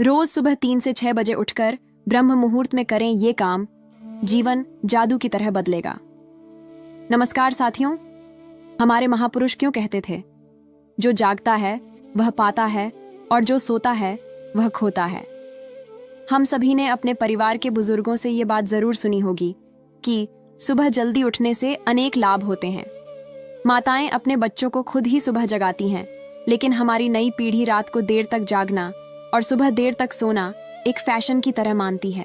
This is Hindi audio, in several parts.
रोज सुबह 3 से 6 बजे उठकर ब्रह्म मुहूर्त में करें ये काम, जीवन जादू की तरह बदलेगा। नमस्कार साथियों, हमारे महापुरुष क्यों कहते थे, जो जागता है वह पाता है और जो सोता है वह खोता है। हम सभी ने अपने परिवार के बुजुर्गों से ये बात जरूर सुनी होगी कि सुबह जल्दी उठने से अनेक लाभ होते हैं। माताएं अपने बच्चों को खुद ही सुबह जगाती हैं, लेकिन हमारी नई पीढ़ी रात को देर तक जागना और सुबह देर तक सोना एक फैशन की तरह मानती है।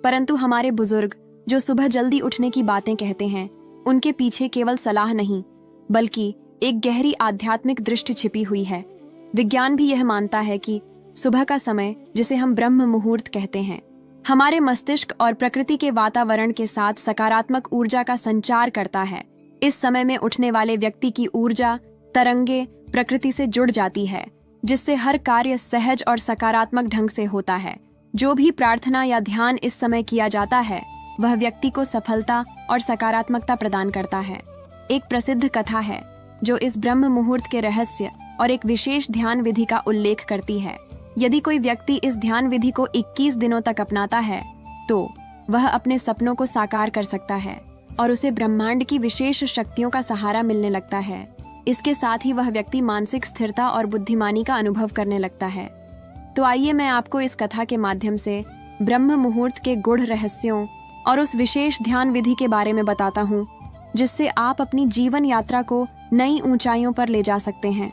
परंतु हमारे बुजुर्ग जो सुबह जल्दी उठने की बातें कहते हैं, उनके पीछे केवल सलाह नहीं बल्कि एक गहरी आध्यात्मिक दृष्टि छिपी हुई है। विज्ञान भी यह मानता है कि सुबह का समय, जिसे हम ब्रह्म मुहूर्त कहते हैं, हमारे मस्तिष्क और प्रकृति के वातावरण के साथ सकारात्मक ऊर्जा का संचार करता है। इस समय में उठने वाले व्यक्ति की ऊर्जा तरंगे प्रकृति से जुड़ जाती है, जिससे हर कार्य सहज और सकारात्मक ढंग से होता है। जो भी प्रार्थना या ध्यान इस समय किया जाता है, वह व्यक्ति को सफलता और सकारात्मकता प्रदान करता है। एक प्रसिद्ध कथा है जो इस ब्रह्म मुहूर्त के रहस्य और एक विशेष ध्यान विधि का उल्लेख करती है। यदि कोई व्यक्ति इस ध्यान विधि को 21 दिनों तक अपनाता है, तो वह अपने सपनों को साकार कर सकता है और उसे ब्रह्मांड की विशेष शक्तियों का सहारा मिलने लगता है। इसके साथ ही वह व्यक्ति मानसिक स्थिरता और बुद्धिमानी का अनुभव करने लगता है। तो आइए मैं आपको इस कथा के माध्यम से ब्रह्म मुहूर्त के गूढ़ रहस्यों और उस विशेष ध्यान विधि के बारे में बताता हूँ, जिससे आप अपनी जीवन यात्रा को नई ऊंचाइयों पर ले जा सकते हैं।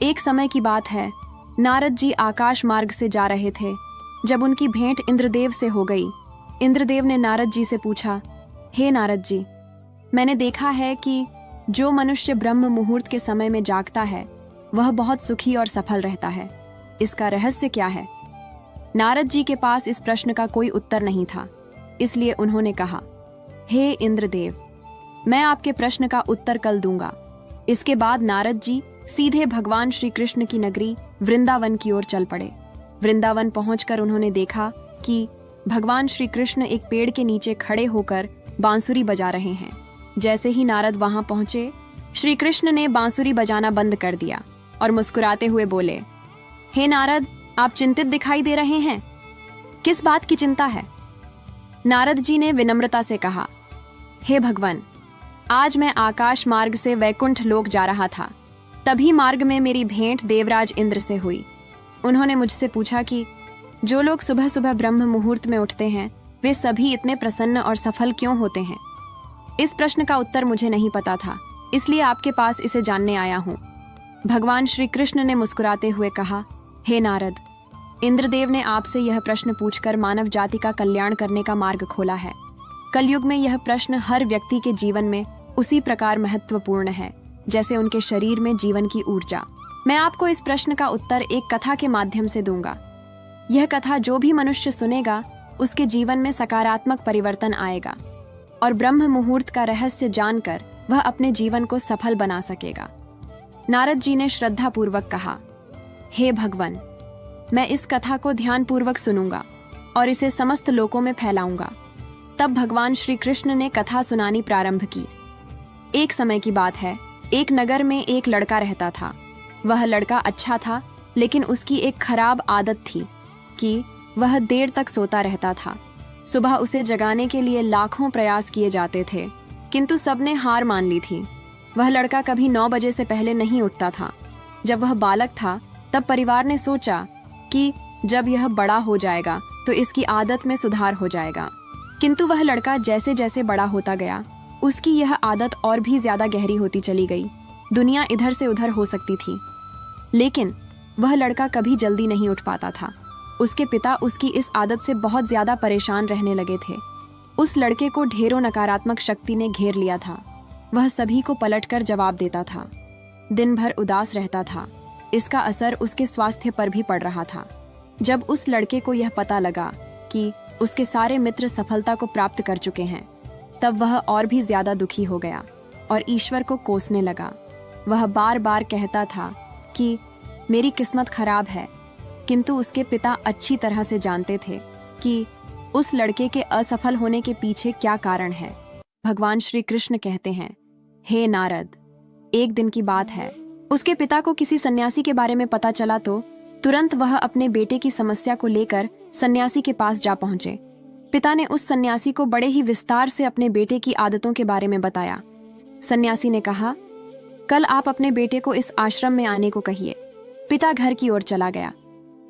एक समय की बात है, नारद जी आकाश मार्ग से जा रहे थे जब उनकी भेंट इंद्रदेव से हो गई। इंद्रदेव ने नारद जी से पूछा, हे नारद जी, मैंने देखा है कि जो मनुष्य ब्रह्म मुहूर्त के समय में जागता है वह बहुत सुखी और सफल रहता है। इसका रहस्य क्या है? नारद जी के पास इस प्रश्न का कोई उत्तर नहीं था, इसलिए उन्होंने कहा, हे इंद्रदेव, मैं आपके प्रश्न का उत्तर कल दूंगा। इसके बाद नारद जी सीधे भगवान श्री कृष्ण की नगरी वृंदावन की ओर चल पड़े। वृंदावन पहुंचकर उन्होंने देखा कि भगवान श्री कृष्ण एक पेड़ के नीचे खड़े होकर बांसुरी बजा रहे हैं। जैसे ही नारद वहां पहुंचे, श्री कृष्ण ने बांसुरी बजाना बंद कर दिया और मुस्कुराते हुए बोले, हे नारद, आप चिंतित दिखाई दे रहे हैं, किस बात की चिंता है? नारद जी ने विनम्रता से कहा, हे भगवान, आज मैं आकाश मार्ग से वैकुंठ लोक जा रहा था। तभी मार्ग में मेरी भेंट देवराज इंद्र से हुई। उन्होंने मुझसे पूछा कि जो लोग सुबह सुबह ब्रह्म मुहूर्त में उठते हैं, वे सभी इतने प्रसन्न और सफल क्यों होते हैं? इस प्रश्न का उत्तर मुझे नहीं पता था, इसलिए आपके पास इसे जानने आया हूँ। भगवान श्री कृष्ण ने मुस्कुराते हुए कहा, हे नारद, इंद्रदेव ने आपसे यह प्रश्न पूछकर मानव जाति का कल्याण करने का मार्ग खोला है। कलयुग में यह प्रश्न हर व्यक्ति के जीवन में उसी प्रकार महत्वपूर्ण है जैसे उनके शरीर में जीवन की ऊर्जा। मैं आपको इस प्रश्न का उत्तर एक कथा के माध्यम से दूंगा। यह कथा जो भी मनुष्य सुनेगा, उसके जीवन में सकारात्मक परिवर्तन आएगा और ब्रह्म मुहूर्त का रहस्य जानकर वह अपने जीवन को सफल बना सकेगा। नारद जी ने श्रद्धा पूर्वक कहा, हे भगवान, मैं इस कथा को ध्यान पूर्वक सुनूंगा और इसे समस्त लोकों में फैलाऊंगा। तब भगवान श्री कृष्ण ने कथा सुनानी प्रारंभ की। एक समय की बात है, एक नगर में एक लड़का रहता था। वह लड़का अच्छा था, लेकिन उसकी एक खराब आदत थी कि वह देर तक सोता रहता था। सुबह उसे जगाने के लिए लाखों प्रयास किए जाते थे, किंतु सबने हार मान ली थी। वह लड़का कभी 9 बजे से पहले नहीं उठता था। जब वह बालक था, तब परिवार ने सोचा कि जब यह बड़ा हो जाएगा तो इसकी आदत में सुधार हो जाएगा। किंतु वह लड़का जैसे जैसे बड़ा होता गया, उसकी यह आदत और भी ज्यादा गहरी होती चली गई। दुनिया इधर से उधर हो सकती थी, लेकिन वह लड़का कभी जल्दी नहीं उठ पाता था। उसके पिता उसकी इस आदत से बहुत ज्यादा परेशान रहने लगे थे। उस लड़के को ढेरों नकारात्मक शक्ति ने घेर लिया था। वह सभी को पलटकर जवाब देता था, दिन भर उदास रहता था। इसका असर उसके स्वास्थ्य पर भी पड़ रहा था। जब उस लड़के को यह पता लगा कि उसके सारे मित्र सफलता को प्राप्त कर चुके हैं, तब वह और भी ज्यादा दुखी हो गया और ईश्वर को कोसने लगा। वह बार बार कहता था कि मेरी किस्मत खराब है, किंतु उसके पिता अच्छी तरह से जानते थे कि उस लड़के के असफल होने के पीछे क्या कारण है। भगवान श्री कृष्ण कहते हैं, हे नारद, एक दिन की बात है, उसके पिता को किसी सन्यासी के बारे में पता चला तो तुरंत वह अपने बेटे की समस्या को लेकर सन्यासी के पास जा पहुंचे। पिता ने उस सन्यासी को बड़े ही विस्तार से अपने बेटे की आदतों के बारे में बताया। सन्यासी ने कहा, कल आप अपने बेटे को इस आश्रम में आने को कहिए। पिता घर की ओर चला गया।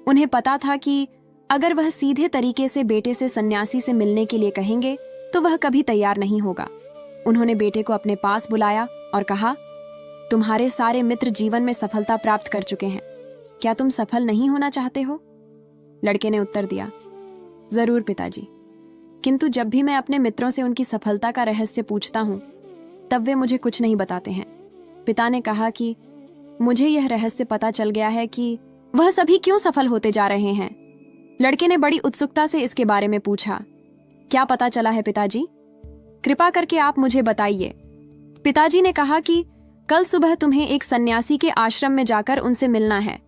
उन्हें पता था कि अगर वह सीधे तरीके से बेटे से सन्यासी से मिलने के लिए कहेंगे तो वह कभी तैयार नहीं होगा। उन्होंने बेटे को अपने पास बुलाया और कहा, तुम्हारे सारे मित्र जीवन में सफलता प्राप्त कर चुके हैं, क्या तुम सफल नहीं होना चाहते हो? लड़के ने उत्तर दिया, जरूर पिताजी, किंतु जब भी मैं अपने मित्रों से उनकी सफलता का रहस्य पूछता हूं तब वे मुझे कुछ नहीं बताते हैं। पिता ने कहा कि मुझे यह रहस्य पता चल गया है कि वह सभी क्यों सफल होते जा रहे हैं। लड़के ने बड़ी उत्सुकता से इसके बारे में पूछा, क्या पता चला है पिताजी? कृपा करके आप मुझे बताइए। पिताजी ने कहा कि कल सुबह तुम्हें एक सन्यासी के आश्रम में जाकर उनसे मिलना है।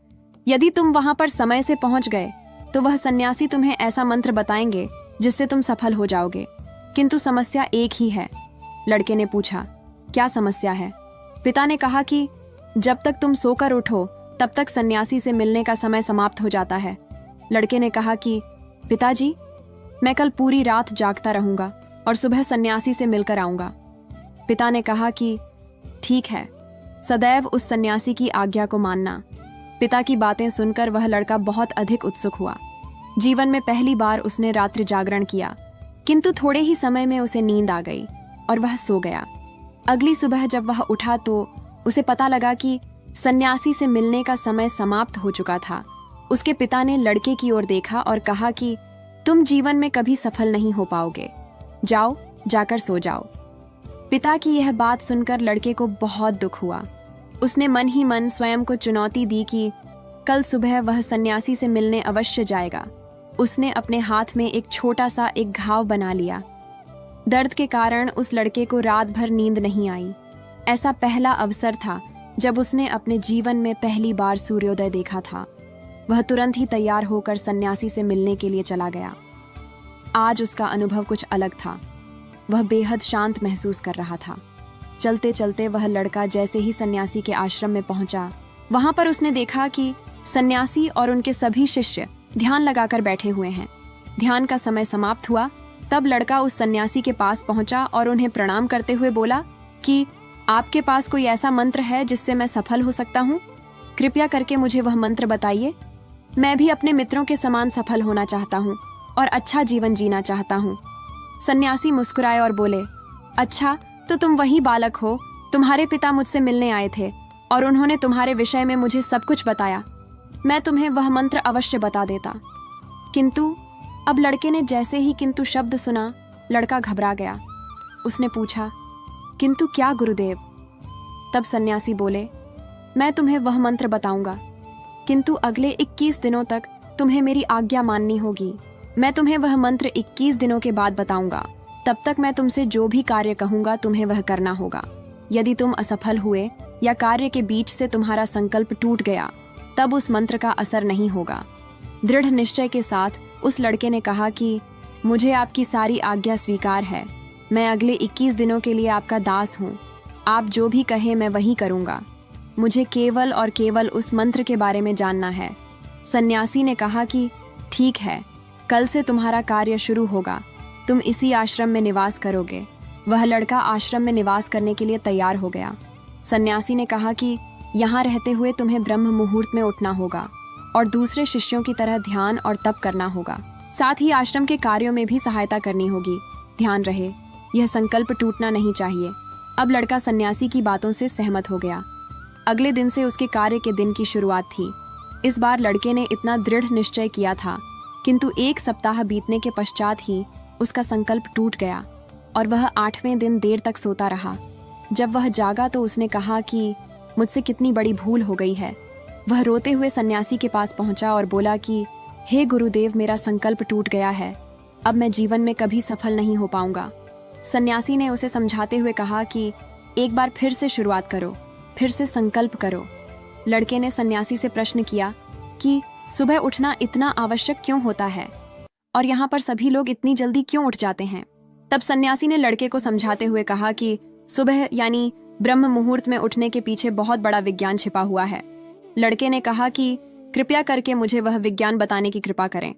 यदि तुम वहां पर समय से पहुंच गए तो वह सन्यासी तुम्हें ऐसा मंत्र बताएंगे जिससे तुम सफल हो जाओगे, किंतु समस्या एक ही है। लड़के ने पूछा, क्या समस्या है? पिता ने कहा कि जब तक तुम सोकर उठो तब तक सन्यासी से मिलने का समय समाप्त हो जाता है। लड़के ने कहा कि पिताजी, मैं कल पूरी रात जागता रहूंगा और सुबह सन्यासी से मिलकर आऊंगा। पिता ने कहा कि ठीक है, सदैव उस सन्यासी की आज्ञा को मानना। पिता की बातें सुनकर वह लड़का बहुत अधिक उत्सुक हुआ। जीवन में पहली बार उसने रात्रि जागरण किया, किंतु थोड़े ही समय में उसे नींद आ गई और वह सो गया। अगली सुबह जब वह उठा तो उसे पता लगा कि सन्यासी से मिलने का समय समाप्त हो चुका था। उसके पिता ने लड़के की ओर देखा और कहा कि तुम जीवन में कभी सफल नहीं हो पाओगे, जाओ जाकर सो जाओ। पिता की यह बात सुनकर लड़के को बहुत दुख हुआ। उसने मन ही मन स्वयं को चुनौती दी कि कल सुबह वह सन्यासी से मिलने अवश्य जाएगा। उसने अपने हाथ में एक छोटा सा एक घाव बना लिया। दर्द के कारण उस लड़के को रात भर नींद नहीं आई। ऐसा पहला अवसर था जब उसने अपने जीवन में पहली बार सूर्योदय देखा था। वह तुरंत ही तैयार होकर सन्यासी से मिलने के लिए चला गया। आज उसका अनुभव कुछ अलग था। वह बेहद शांत महसूस कर रहा था। चलते चलते वह लड़का जैसे ही सन्यासी के आश्रम में पहुंचा, वहां पर उसने देखा कि सन्यासी और उनके सभी शिष्य ध्यान लगाकर बैठे हुए हैं। ध्यान का समय समाप्त हुआ तब लड़का उस सन्यासी के पास पहुंचा और उन्हें प्रणाम करते हुए बोला कि आपके पास कोई ऐसा मंत्र है जिससे मैं सफल हो सकता हूँ? कृपया करके मुझे वह मंत्र बताइए। मैं भी अपने मित्रों के समान सफल होना चाहता हूँ और अच्छा जीवन जीना चाहता हूँ। सन्यासी मुस्कुराए और बोले, अच्छा, तो तुम वही बालक हो। तुम्हारे पिता मुझसे मिलने आए थे और उन्होंने तुम्हारे विषय में मुझे सब कुछ बताया। मैं तुम्हें वह मंत्र अवश्य बता देता। किंतु अब लड़के ने जैसे ही किंतु शब्द सुना, लड़का घबरा गया। उसने पूछा, किंतु क्या गुरुदेव? तब सन्यासी बोले, मैं तुम्हें वह मंत्र बताऊंगा, किंतु अगले 21 दिनों तक तुम्हें मेरी आज्ञा माननी होगी। मैं तुम्हें वह मंत्र 21 दिनों के बाद बताऊंगा। तब तक मैं तुमसे जो भी कार्य कहूंगा तुम्हें वह करना होगा। यदि तुम असफल हुए या कार्य के बीच से तुम्हारा संकल्प टूट गया तब उस मंत्र का असर नहीं होगा। दृढ़ निश्चय के साथ उस लड़के ने कहा कि मुझे आपकी सारी आज्ञा स्वीकार है। मैं अगले 21 दिनों के लिए आपका दास हूँ। आप जो भी कहे मैं वही करूँगा। मुझे केवल और केवल उस मंत्र के बारे में जानना है। सन्यासी ने कहा कि ठीक है, कल से तुम्हारा कार्य शुरू होगा। तुम इसी आश्रम में निवास करोगे। वह लड़का आश्रम में निवास करने के लिए तैयार हो गया। सन्यासी ने कहा कि यहाँ रहते हुए तुम्हें ब्रह्म मुहूर्त में उठना होगा और दूसरे शिष्यों की तरह ध्यान और तप करना होगा। साथ ही आश्रम के कार्यों में भी सहायता करनी होगी। ध्यान रहे, यह संकल्प टूटना नहीं चाहिए। अब लड़का सन्यासी की बातों से सहमत हो गया। अगले दिन से उसके कार्य के दिन की शुरुआत थी। इस बार लड़के ने इतना दृढ़ निश्चय किया था, किंतु 1 सप्ताह बीतने के पश्चात ही उसका संकल्प टूट गया और वह 8वें दिन देर तक सोता रहा। जब वह जागा तो उसने कहा कि मुझसे कितनी बड़ी भूल हो गई है। वह रोते हुए सन्यासी के पास पहुंचा और बोला कि हे गुरुदेव, मेरा संकल्प टूट गया है। अब मैं जीवन में कभी सफल नहीं हो पाऊंगा। सन्यासी ने उसे समझाते हुए कहा कि एक बार फिर से शुरुआत करो, फिर से संकल्प करो। लड़के ने सन्यासी से प्रश्न किया कि सुबह उठना इतना आवश्यक क्यों होता है और यहाँ पर सभी लोग इतनी जल्दी क्यों उठ जाते हैं? तब सन्यासी ने लड़के को समझाते हुए कहा कि सुबह यानी ब्रह्म मुहूर्त में उठने के पीछे बहुत बड़ा विज्ञान छिपा हुआ है। लड़के ने कहा कि कृपया करके मुझे वह विज्ञान बताने की कृपा करें।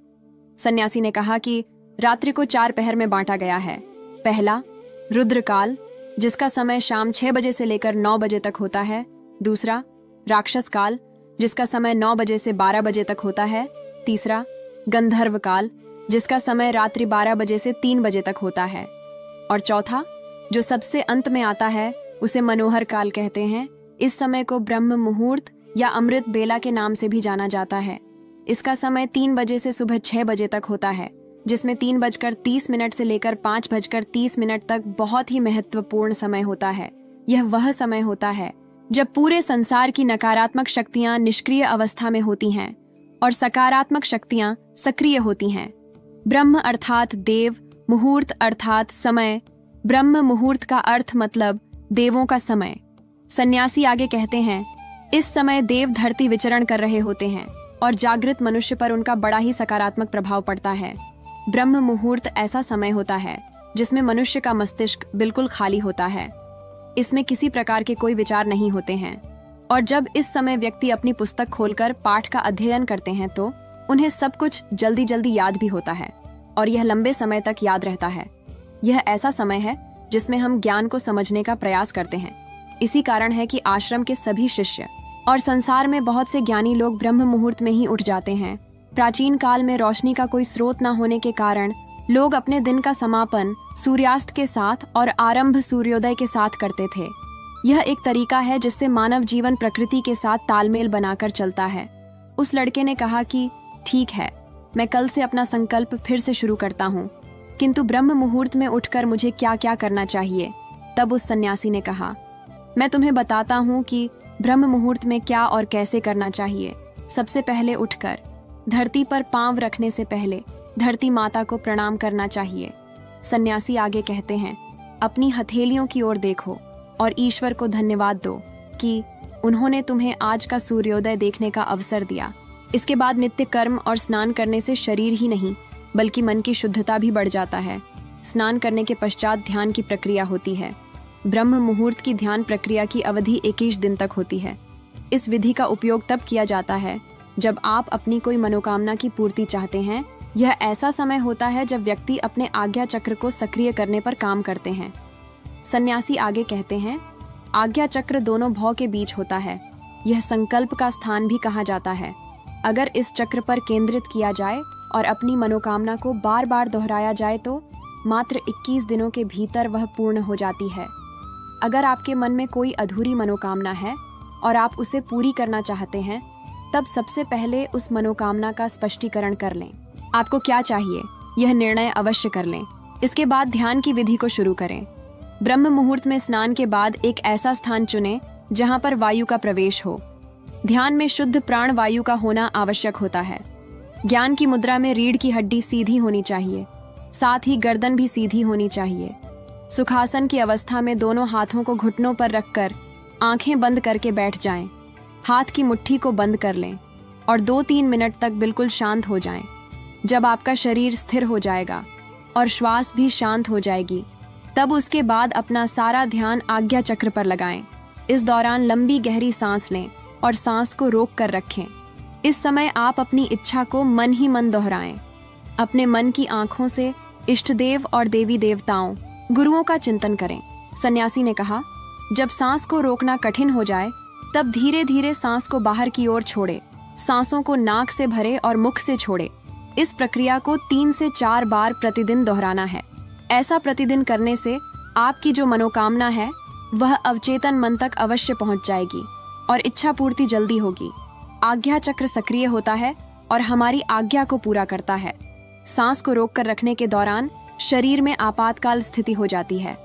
सन्यासी ने कहा कि रात्रि को 4 पहर में बांटा गया है। पहला, रुद्रकाल, जिसका समय शाम 6 बजे से लेकर 9 बजे तक होता है। दूसरा, राक्षस काल, जिसका समय 9 बजे से 12 बजे तक होता है। तीसरा, गंधर्व काल, जिसका समय रात्रि 12 बजे से 3 बजे तक होता है। और चौथा, जो सबसे अंत में आता है, उसे मनोहर काल कहते हैं। इस समय को ब्रह्म मुहूर्त या अमृत बेला के नाम से भी जाना जाता है। इसका समय 3 बजे से सुबह 6 बजे तक होता है, जिसमें 3:30 से लेकर 5:30 तक बहुत ही महत्वपूर्ण समय होता है। यह वह समय होता है जब पूरे संसार की नकारात्मक शक्तियां निष्क्रिय अवस्था में होती हैं और सकारात्मक शक्तियां सक्रिय होती हैं। ब्रह्म अर्थात देव, मुहूर्त अर्थात समय। ब्रह्म मुहूर्त का अर्थ मतलब देवों का समय। सन्यासी आगे कहते हैं, इस समय देव धरती विचरण कर रहे होते हैं और जागृत मनुष्य पर उनका बड़ा ही सकारात्मक प्रभाव पड़ता है। ब्रह्म मुहूर्त ऐसा समय होता है जिसमें मनुष्य का मस्तिष्क बिल्कुल खाली होता है। इसमें किसी प्रकार के कोई विचार नहीं होते हैं और जब इस समय व्यक्ति अपनी पुस्तक खोलकर पाठ का अध्ययन करते हैं तो उन्हें सब कुछ जल्दी जल्दी याद भी होता है और यह लंबे समय तक याद रहता है। यह ऐसा समय है जिसमें हम ज्ञान को समझने का प्रयास करते हैं। इसी कारण है कि आश्रम के सभी शिष्य और संसार में बहुत से ज्ञानी लोग ब्रह्म मुहूर्त में ही उठ जाते हैं। प्राचीन काल में रोशनी का कोई स्रोत न होने के कारण लोग अपने दिन का समापन सूर्यास्त के साथ और आरंभ सूर्योदय के साथ करते थे। यह एक तरीका है जिससे मानव जीवन प्रकृति के साथ तालमेल बनाकर चलता है। उस लड़के ने कहा कि ठीक है, मैं कल से अपना संकल्प फिर से शुरू करता हूँ, किंतु ब्रह्म मुहूर्त में उठकर मुझे क्या क्या करना चाहिए। तब उस सन्यासी ने कहा, मैं तुम्हें बताता हूँ कि ब्रह्म मुहूर्त में क्या और कैसे करना चाहिए। सबसे पहले उठकर धरती पर पांव रखने से पहले धरती माता को प्रणाम करना चाहिए। सन्यासी आगे कहते हैं, अपनी हथेलियों की ओर देखो और ईश्वर को धन्यवाद दो कि उन्होंने तुम्हें आज का सूर्योदय देखने का अवसर दिया। इसके बाद नित्य कर्म और स्नान करने से शरीर ही नहीं बल्कि मन की शुद्धता भी बढ़ जाता है। स्नान करने के पश्चात ध्यान की प्रक्रिया होती है। ब्रह्म मुहूर्त की ध्यान प्रक्रिया की अवधि 21 दिन तक होती है। इस विधि का उपयोग तब किया जाता है जब आप अपनी कोई मनोकामना की पूर्ति चाहते हैं। यह ऐसा समय होता है जब व्यक्ति अपने आज्ञा चक्र को सक्रिय करने पर काम करते हैं। सन्यासी आगे कहते हैं, आज्ञा चक्र दोनों भौ के बीच होता है। यह संकल्प का स्थान भी कहा जाता है। अगर इस चक्र पर केंद्रित किया जाए और अपनी मनोकामना को बार बार दोहराया जाए तो मात्र 21 दिनों के भीतर वह पूर्ण हो जाती है। अगर आपके मन में कोई अधूरी मनोकामना है और आप उसे पूरी करना चाहते हैं, तब सबसे पहले उस मनोकामना का स्पष्टीकरण कर लें। आपको क्या चाहिए, यह निर्णय अवश्य कर लें। इसके बाद ध्यान की विधि को शुरू करें। ब्रह्म मुहूर्त में स्नान के बाद एक ऐसा स्थान चुनें जहां पर वायु का प्रवेश हो। ध्यान में शुद्ध प्राण वायु का होना आवश्यक होता है। ज्ञान की मुद्रा में रीढ़ की हड्डी सीधी होनी चाहिए, साथ ही गर्दन भी सीधी होनी चाहिए। सुखासन की अवस्था में दोनों हाथों को घुटनों पर रखकर आंखें बंद करके बैठ जाएं। हाथ की मुट्ठी को बंद कर लें और 2-3 मिनट तक बिल्कुल शांत हो जाएं। जब आपका शरीर स्थिर हो जाएगा और श्वास भी शांत हो जाएगी, तब उसके बाद अपना सारा ध्यान आज्ञा चक्र पर लगाएं। इस दौरान लंबी गहरी सांस लें और सांस को रोक कर रखें। इस समय आप अपनी इच्छा को मन ही मन दोहराएं। अपने मन की आंखों से इष्ट देव और देवी देवताओं, गुरुओं का चिंतन करें। सन्यासी ने कहा, जब सांस को रोकना कठिन हो जाए तब धीरे धीरे सांस को बाहर की ओर छोड़े। सांसों को नाक से भरे और मुख से छोड़े। इस प्रक्रिया को 3 से 4 बार प्रतिदिन दोहराना है। ऐसा प्रतिदिन करने से आपकी जो मनोकामना है वह अवचेतन मन तक अवश्य पहुंच जाएगी और इच्छा पूर्ति जल्दी होगी। आज्ञा चक्र सक्रिय होता है और हमारी आज्ञा को पूरा करता है। सांस को रोक कर रखने के दौरान शरीर में आपातकाल स्थिति हो जाती है,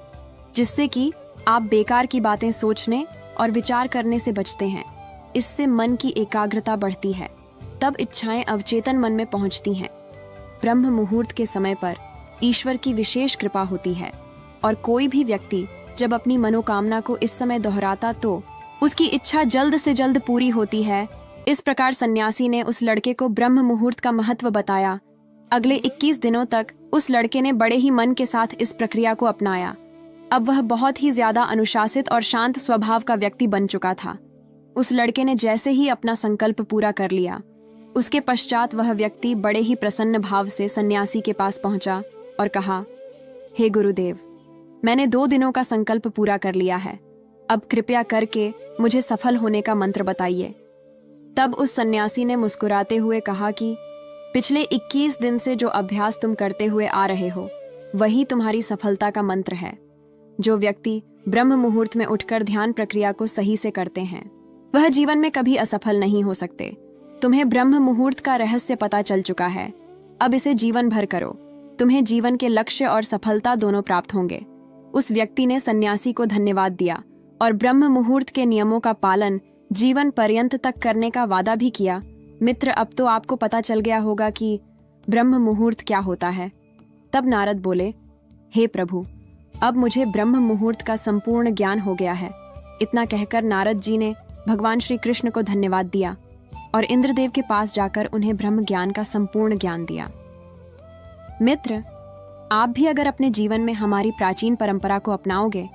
जिससे कि आप बेकार की बातें सोचने और विचार करने से बचते हैं। इससे मन की एकाग्रता बढ़ती है, तब इच्छाएं अवचेतन मन में पहुंचती हैं। ब्रह्म मुहूर्त के समय पर ईश्वर की विशेष कृपा होती है और कोई भी व्यक्ति जब अपनी मनोकामना को इस समय दोहराता तो उसकी इच्छा जल्द से जल्द पूरी होती है। इस प्रकार सन्यासी ने उस लड़के को ब्रह्म मुहूर्त का महत्व बताया। अगले 21 दिनों तक उस लड़के ने बड़े ही मन के साथ इस प्रक्रिया को अपनाया। अब वह बहुत ही ज्यादा अनुशासित और शांत स्वभाव का व्यक्ति बन चुका था। उस लड़के ने जैसे ही अपना संकल्प पूरा कर लिया, उसके पश्चात वह व्यक्ति बड़े ही प्रसन्न भाव से सन्यासी के पास पहुंचा और कहा, हे गुरुदेव, मैंने 2 दिनों का संकल्प पूरा कर लिया है। अब कृपया करके मुझे सफल होने का मंत्र बताइए। तब उस सन्यासी ने मुस्कुराते हुए कहा कि पिछले 21 दिन से जो अभ्यास तुम करते हुए आ रहे हो वही तुम्हारी सफलता का मंत्र है। जो व्यक्ति ब्रह्म मुहूर्त में उठकर ध्यान प्रक्रिया को सही से करते हैं वह जीवन में कभी असफल नहीं हो सकते। तुम्हें ब्रह्म मुहूर्त का रहस्य पता चल चुका है, अब इसे जीवन भर करो, तुम्हें जीवन के लक्ष्य और सफलता दोनों प्राप्त होंगे। उस व्यक्ति ने सन्यासी को धन्यवाद दिया और ब्रह्म मुहूर्त के नियमों का पालन जीवन पर्यंत तक करने का वादा भी किया। मित्र, अब तो आपको पता चल गया होगा कि ब्रह्म मुहूर्त क्या होता है। तब नारद बोले, हे प्रभु, अब मुझे ब्रह्म मुहूर्त का संपूर्ण ज्ञान हो गया है। इतना कहकर नारद जी ने भगवान श्री कृष्ण को धन्यवाद दिया और इंद्रदेव के पास जाकर उन्हें ब्रह्म ज्ञान का संपूर्ण ज्ञान दिया। मित्र, आप भी अगर अपने जीवन में हमारी प्राचीन परंपरा को अपनाओगे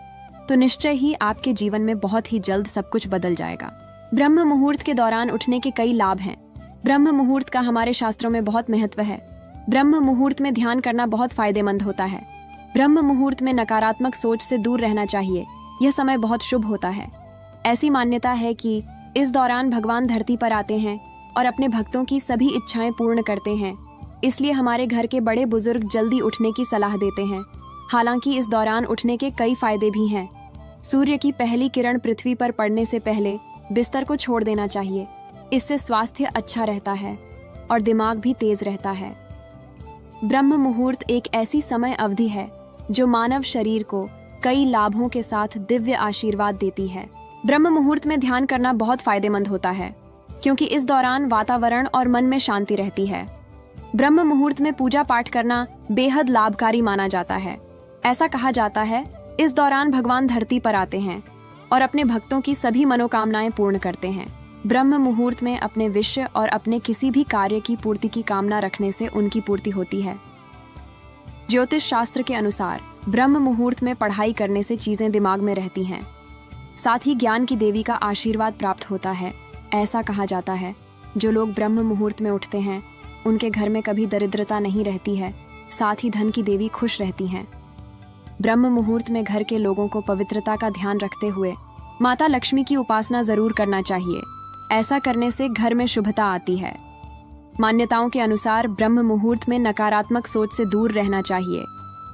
तो निश्चय ही आपके जीवन में बहुत ही जल्द सब कुछ बदल जाएगा। ब्रह्म मुहूर्त के दौरान उठने के कई लाभ हैं। ब्रह्म मुहूर्त का हमारे शास्त्रों में बहुत महत्व है। ब्रह्म मुहूर्त में ध्यान करना बहुत फायदेमंद होता है। ब्रह्म मुहूर्त में नकारात्मक सोच से दूर रहना चाहिए। यह समय बहुत शुभ होता है। ऐसी मान्यता है कि इस दौरान भगवान धरती पर आते हैं और अपने भक्तों की सभी इच्छाएं पूर्ण करते हैं। इसलिए हमारे घर के बड़े बुजुर्ग जल्दी उठने की सलाह देते हैं। हालांकि इस दौरान उठने के कई फायदे भी हैं। सूर्य की पहली किरण पृथ्वी पर पड़ने से पहले बिस्तर को छोड़ देना चाहिए। इससे स्वास्थ्य अच्छा रहता है और दिमाग भी तेज रहता है। ब्रह्म मुहूर्त एक ऐसी समय अवधि है जो मानव शरीर को कई लाभों के साथ दिव्य आशीर्वाद देती है। ब्रह्म मुहूर्त में ध्यान करना बहुत फायदेमंद होता है क्योंकि इस दौरान वातावरण और मन में शांति रहती है। ब्रह्म मुहूर्त में पूजा पाठ करना बेहद लाभकारी माना जाता है। ऐसा कहा जाता है, इस दौरान भगवान धरती पर आते हैं और अपने भक्तों की सभी मनोकामनाएं पूर्ण करते हैं। ब्रह्म मुहूर्त में अपने विषय और अपने किसी भी कार्य की पूर्ति की कामना रखने से उनकी पूर्ति होती है। ज्योतिष शास्त्र के अनुसार ब्रह्म मुहूर्त में पढ़ाई करने से चीजें दिमाग में रहती हैं। साथ ही ज्ञान की देवी का आशीर्वाद प्राप्त होता है। ऐसा कहा जाता है, जो लोग ब्रह्म मुहूर्त में उठते हैं उनके घर में कभी दरिद्रता नहीं रहती है। साथ ही धन की देवी खुश रहती हैं। ब्रह्म मुहूर्त में घर के लोगों को पवित्रता का ध्यान रखते हुए माता लक्ष्मी की उपासना जरूर करना चाहिए। ऐसा करने से घर में शुभता आती है। मान्यताओं के अनुसार ब्रह्म मुहूर्त में नकारात्मक सोच से दूर रहना चाहिए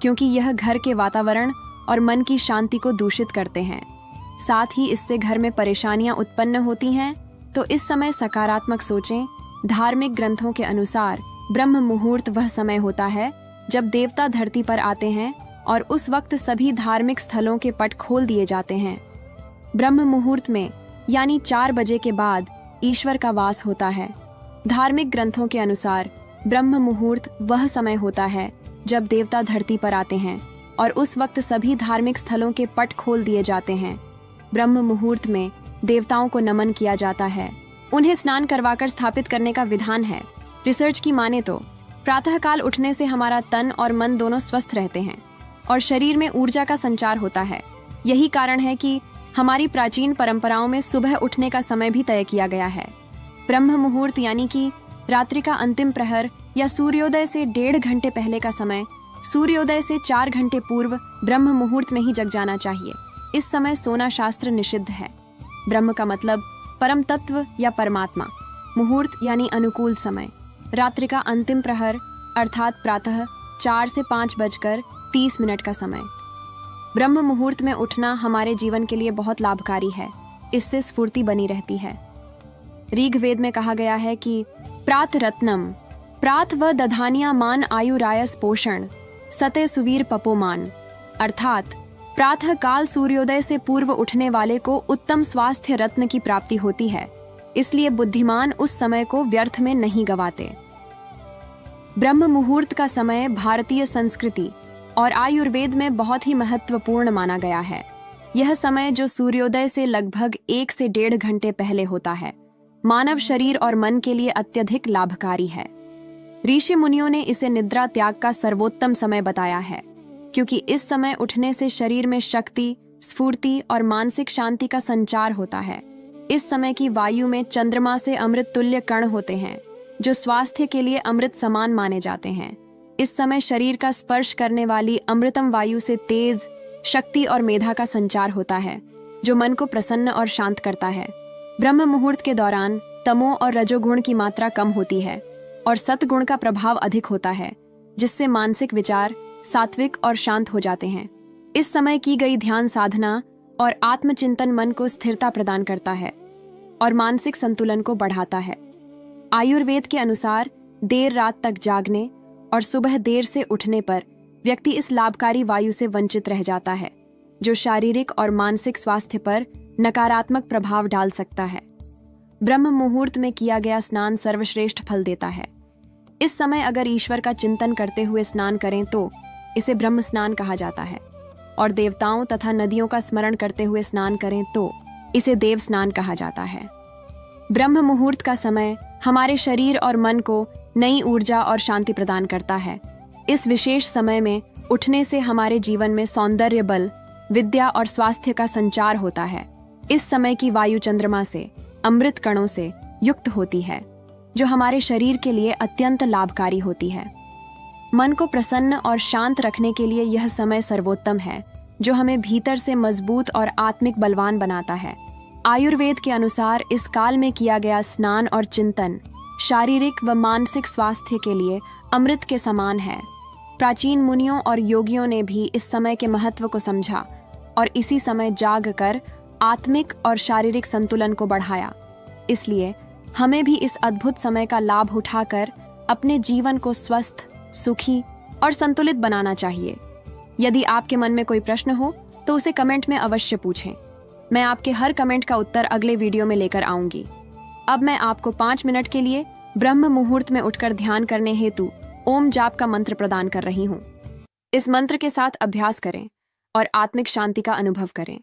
क्योंकि यह घर के वातावरण और मन की शांति को दूषित करते हैं। साथ ही इससे घर में परेशानियां उत्पन्न होती हैं। तो इस समय सकारात्मक सोचें। धार्मिक ग्रंथों के अनुसार ब्रह्म मुहूर्त वह समय होता है जब देवता धरती पर आते हैं और उस वक्त सभी धार्मिक स्थलों के पट खोल दिए जाते हैं। ब्रह्म मुहूर्त में यानी 4 बजे के बाद ईश्वर का वास होता है। धार्मिक ग्रंथों के अनुसार ब्रह्म मुहूर्त वह समय होता है जब देवता धरती पर आते हैं और उस वक्त सभी धार्मिक स्थलों के पट खोल दिए जाते हैं। ब्रह्म मुहूर्त में देवताओं को नमन किया जाता है। उन्हें स्नान करवाकर स्थापित करने का विधान है। रिसर्च की माने तो प्रातःकाल उठने से हमारा तन और मन दोनों स्वस्थ रहते हैं और शरीर में ऊर्जा का संचार होता है। यही कारण है कि हमारी प्राचीन परंपराओं में सुबह उठने का समय भी तय किया गया है। ब्रह्म मुहूर्त यानी कि रात्रि का अंतिम प्रहर या सूर्योदय से 1.5 घंटे पहले का समय, सूर्योदय से 4 घंटे पूर्व ब्रह्म मुहूर्त में ही जग जाना चाहिए। इस समय सोना शास्त्र निषिद्ध है। ब्रह्म का मतलब परम तत्व या परमात्मा। मुहूर्त यानी अनुकूल समय। रात्रि का अंतिम प्रहर अर्थात प्रातः 4 से 5:30 का समय। ब्रह्म मुहूर्त में उठना हमारे जीवन के लिए बहुत लाभकारी है। इससे स्फूर्ति बनी रहती है। ऋग्वेद में कहा गया है कि प्रात रत्नम प्रात व दधानिया मान आयुरायस पोषण सते सुवीर पपोमान, अर्थात प्रातः काल सूर्योदय से पूर्व उठने वाले को उत्तम स्वास्थ्य रत्न की प्राप्ति होती है। इसलिए बुद्धिमान उस समय को व्यर्थ में नहीं गवाते। ब्रह्म मुहूर्त का समय भारतीय संस्कृति और आयुर्वेद में बहुत ही महत्वपूर्ण माना गया है। यह समय जो सूर्योदय से लगभग 1 से 1.5 घंटे पहले होता है, मानव शरीर और मन के लिए अत्यधिक लाभकारी है। ऋषि मुनियों ने इसे निद्रा त्याग का सर्वोत्तम समय बताया है क्योंकि इस समय उठने से शरीर में शक्ति, स्फूर्ति और मानसिक शांति का संचार होता है। इस समय की वायु में चंद्रमा से अमृत तुल्य कण होते हैं। जो स्वास्थ्य के लिए अमृत समान माने जाते हैं। इस समय शरीर का स्पर्श करने वाली अमृतम वायु से तेज शक्ति और मेधा का संचार होता है, जो मन को प्रसन्न और शांत करता है। ब्रह्म मुहूर्त के दौरान तमो और रजोगुण की मात्रा कम होती है और सतगुण का प्रभाव अधिक होता है, जिससे मानसिक विचार सात्विक और शांत हो जाते हैं। इस समय की गई ध्यान साधना और आत्मचिंतन मन को स्थिरता प्रदान करता है और मानसिक संतुलन को बढ़ाता है। आयुर्वेद के अनुसार देर रात तक जागने और सुबह देर से उठने पर व्यक्ति इस लाभकारी वायु से वंचित रह जाता है, जो शारीरिक और मानसिक स्वास्थ्य पर नकारात्मक प्रभाव डाल सकता है। ब्रह्म मुहूर्त में किया गया स्नान सर्वश्रेष्ठ फल देता है। इस समय अगर ईश्वर का चिंतन करते हुए स्नान करें तो इसे ब्रह्म स्नान कहा जाता है, और देवताओं तथा नदियों का स्मरण करते हुए स्नान करें तो इसे देव स्नान कहा जाता है। ब्रह्म मुहूर्त का समय हमारे शरीर और मन को नई ऊर्जा और शांति प्रदान करता है। इस विशेष समय में उठने से हमारे जीवन में सौंदर्य बल, विद्या और स्वास्थ्य का संचार होता है। इस समय की वायु चंद्रमा से अमृत कणों से युक्त होती है, जो हमारे शरीर के लिए अत्यंत लाभकारी होती है। मन को प्रसन्न और शांत रखने के लिए यह समय सर्वोत्तम है, जो हमें भीतर से मजबूत और आत्मिक बलवान बनाता है। आयुर्वेद के अनुसार इस काल में किया गया स्नान और चिंतन शारीरिक व मानसिक स्वास्थ्य के लिए अमृत के समान है। प्राचीन मुनियों और योगियों ने भी इस समय के महत्व को समझा और इसी समय जाग कर आत्मिक और शारीरिक संतुलन को बढ़ाया। इसलिए हमें भी इस अद्भुत समय का लाभ उठाकर अपने जीवन को स्वस्थ, सुखी और संतुलित बनाना चाहिए। यदि आपके मन में कोई प्रश्न हो तो उसे कमेंट में अवश्य पूछें। मैं आपके हर कमेंट का उत्तर अगले वीडियो में लेकर आऊंगी। अब मैं आपको 5 मिनट के लिए ब्रह्म मुहूर्त में उठकर ध्यान करने हेतु ओम जाप का मंत्र प्रदान कर रही हूँ। इस मंत्र के साथ अभ्यास करें और आत्मिक शांति का अनुभव करें।